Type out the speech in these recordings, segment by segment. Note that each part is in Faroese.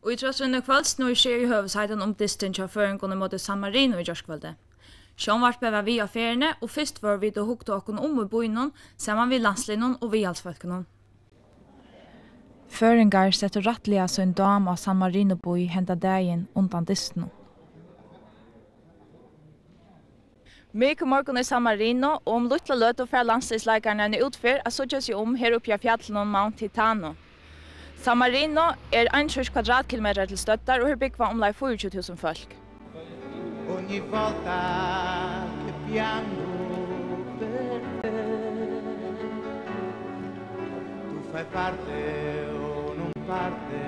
Og I trøstende kveld snur skjer I høvesheiden distin til føringen mot San Marino I gjørskveldet. Sjånvarpet var vi av feriene, og først var vi da hukte okken I boinen, sammen vi landslinjen og vi halsfolkene. Føringar setter rattliga sin dam av San Marino boi henta dagen undan distin. Mycket morgon I San Marino, og luttla løt og fra landstidsleikerne utfyr, sutjes jo her oppe I fjallene Mount Titano. San Marino 1 kvadratkilometer til støttar, og her bygger omlag 24 000 folk. Ogni volta che piango per te, tu fai parte o non parte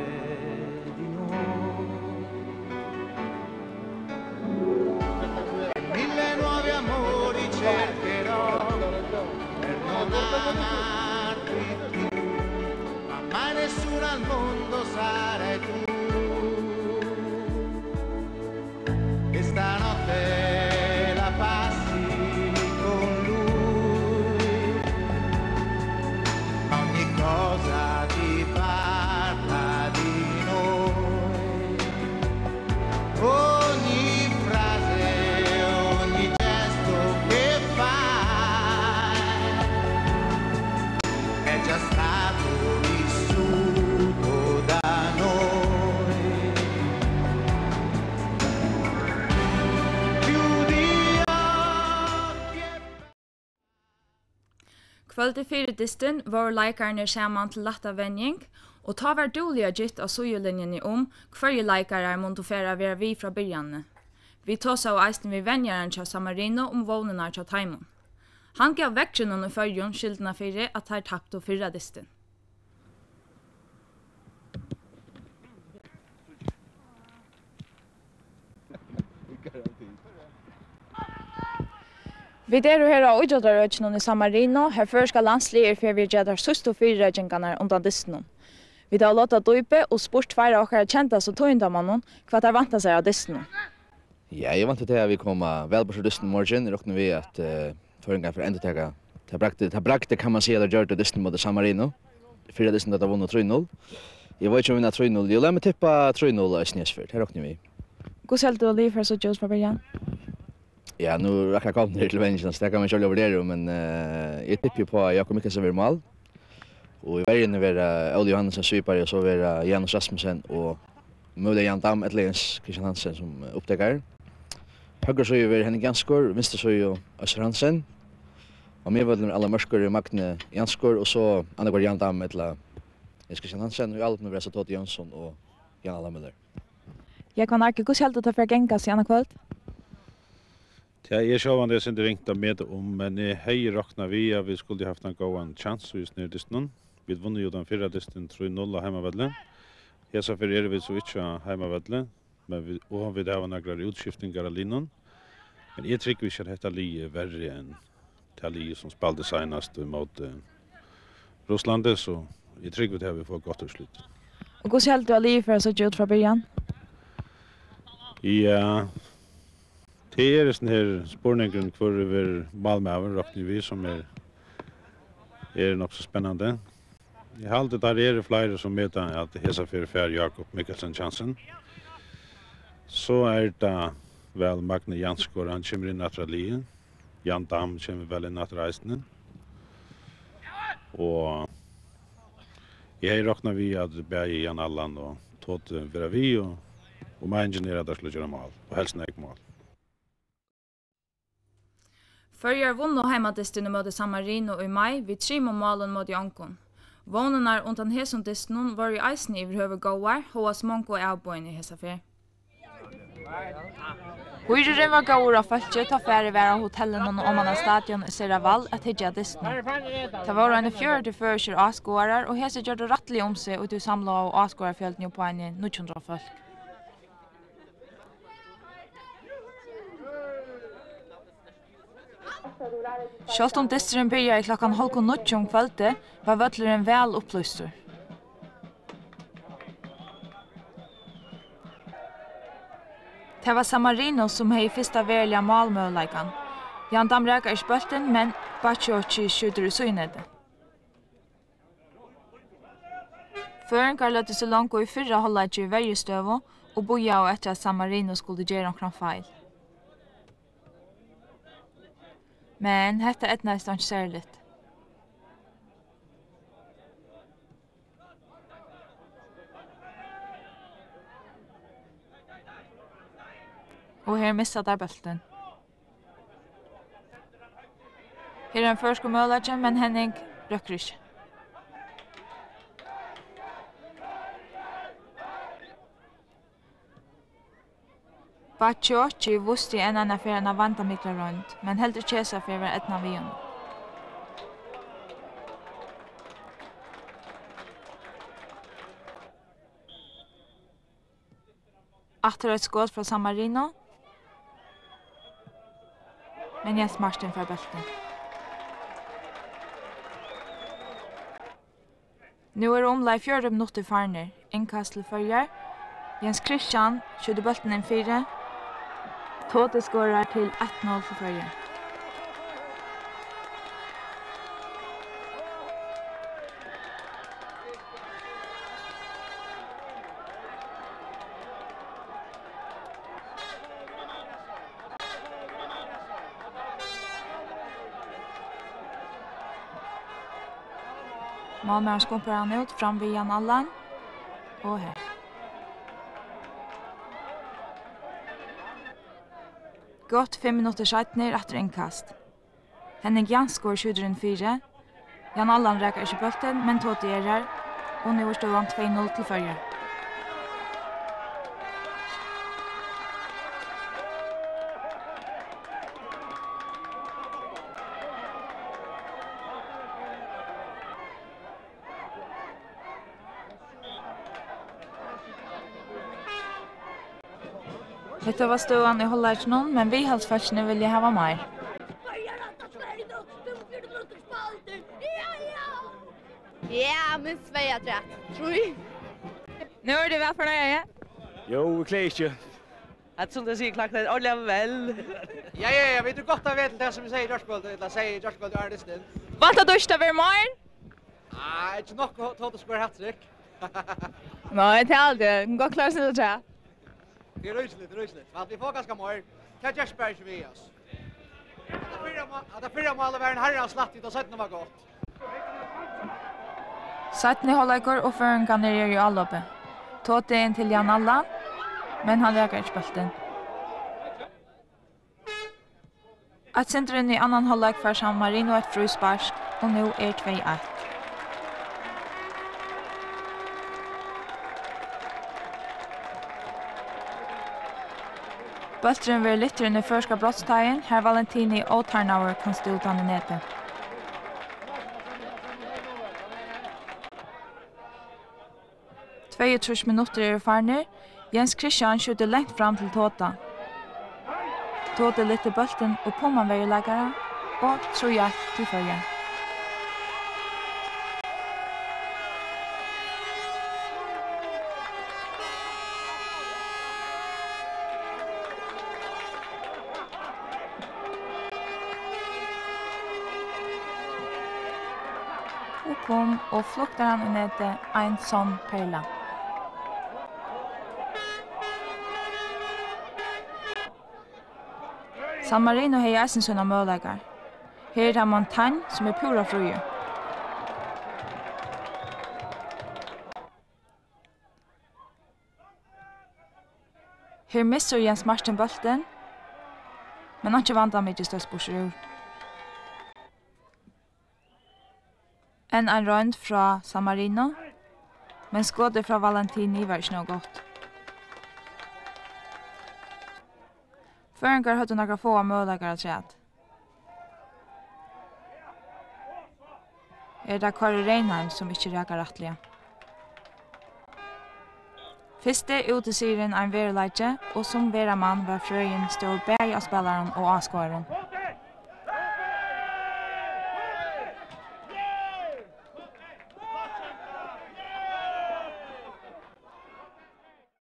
di noi. Mille nuovi amori cercherò per non amarti più, ma mai nessuno al mondo sarai tu. Stanotte la passi con lui, ogni cosa ti parla di noi, ogni frase, ogni gesto che fai è già stato vissuto da noi. Kvöldet fyrir distin var leikarne saman til latta venjing, og ta var dåliga gitt av sujulinjeni hverje leikare måtte færa vera vi fra byrjanne. Vi tåsa og eisen vi venjaren til San Marino vånene til Taimon. Han gav vekkjenen I fyrjon skyldene fyrir at her tappte fyrra distin. Vi her av Udjødarøkene I San Marino, her førska landslige for vi gjør søst og fyrrøkene undan distan. Vi har låta døype og spurt fire av dere kjente så tøyndamannen hva de vant seg av distan. Ja, jeg vant til at vi kom vel på distan morgen, råkner vi at føringen for enda tega. Det brakte kan man si at det gjør til distan mot San Marino. Fyra distan at det vunnet 3-0. Jeg var ikke å vinne 3-0, jeg la meg tippa 3-0 I Snesfjord, her råkner vi. Hvor selv du liv for så Joes på början? Ja, nu räcker jag ner till vänstern så det kan man själv över men jag tippar på Jakob Mikkelsen över mål. Och I vägen var Olle Johansen svipare och så var Janus Rasmussen och möjligen Jan Dam Edlens Christian Hansen som upptäckare. Höger så över Henning Janskor, vänster så ju Öster Hansen. Och med var alla mörskor Magne Janskor och så andra var Jan Dam Edla Christian Hansen och allt med så Todd Jönsson och Jan Lammeler. Jag kan inte gå helt att för gängas I andra kväll. Ja, jeg sjåvan det inte ringt med men jeg hei råkna vi at vi skulle haft en gåan chans just nere distan. Vi vunnet jo den 4 distan 3-0 heimavedle. Hesa fyrir vi så ikke heimavedle, men vi har nagrar utskiftningar av linjen. Men jeg trykker vi ikke at dette li verre enn det li som spalte senast mot Russlandet, så jeg trykker vi til at vi får godt utslut. Og hvordan helt du li for så ut fra början? Ja, det sån här spårningen för över Malmö råknar vi som är nog så spännande. Jag har alltid där flera som vet att hesa för Jakob Mikkelsen chansen. Så det väl Magne Janskor han kommer in naturligt. Jan Dam kommer väl in naturligt. Och jag råknar vi att bäge Jan Allan och Todd vara vi och man ingenjörer där skulle göra mål och helst näck mål. Førjar vunno heimadistinu mot San Marino I mai vi 3 målen mot Jankon. Vånenar undan hesun distinun var I eisen I høve gåar, hoas monko avboin I hesa fer. Høyreren var gåur av fölkje ta færre væra hotellen og Åmanna stadion I Seraval at hedja distinun. Det var en 40 førskjer asgåarar og hese gjør det rattelig om seg ut I samla og asgåarfjölden på en 900 folk. Sjølt om distren byrjar I klokkan 8:30 kvölde, var vøtleren vel upplyster. Det var San Marino som hei fyrsta verliga målmöjligheten. Jan Dam räkar I spölten, men Baciocci skjuter I synede. Føringar løtte så langt og i fyrra halvleik i verjestøvo og boja og etter at San Marino skulle gjøre omkring feil. Men hetta etnaist ikke særligt. Og her missar der bølten. Her en førsko mølage, men Henning røkker ikke. Bacciocchi vusti en annan för en avanta mikla runt, men helt utkäsa för var etna vion. Efter ett skott från San Marino, men Jens Martin för bälten. Nu är omlai 4 minuter farner, inkast till följer. Jens Christian skjuter bälten in 4. Tote skorar till 1-0 för Följe. Malmö skumpar han ut fram vid Jan Allan och här. Gott 5 minuter sedan efter inkast. Henning Janskor skjuter in 4. Jan Allan räcker inte bulten, men Tote är här. Och nu står han 2-0 till Följe. Detta var stående i hållarsen, men vi halsfälsene vill jag ha mer. Ja, men Sverige tror jag. Nu är det väl för nöje? Jo, klart. Att som det säger klart det ordentligt väl. Ja, vet du gott av vet det som vi säger i Jörskvold, eller säger Jörskvold i Arnisten. Vad tar du över mer? Nej, inte nog Tote skor hattrick. Nej, det är aldrig. Gå klar sig det. Det är rysligt. För att vi får ganska mer. Kan Jesper inte vi oss. Att det fyra mål var en herrans slattigt och 17 var gott. 17 hållarkor och föringar är ju alla uppe. Tote in till Jan Allan, men han räcker inte bulten. Att centren i annan hållark för San Marino ett frusparsk och nu är 2-1. Bultren var litteren i förska brottstagen, här Valentini och Tarnauer kan stå utan i nätet. Två 3 minuter är farner. Jens Christian skjuter längt fram till Tota. Tota lite bulten och på man vägläggare och tror jag till Följe. Kom och fluktar han i nätet en sån perla. San Marino har jäsen såna möjligheter. Här är Montagne som är pura fri. Här missar Jens Martin bulten, men han inte vantar mycket stödsborsur. En rund från San Marino, men skådet från Valentini var inte något gott. Föringar hade några få möjligheter att säga. Är det Kari Reinheim som inte räcker rättliga. Fyrste ute serien en verleidje, og som vera mann var frøyen stod bæg av spilleren og avskåren.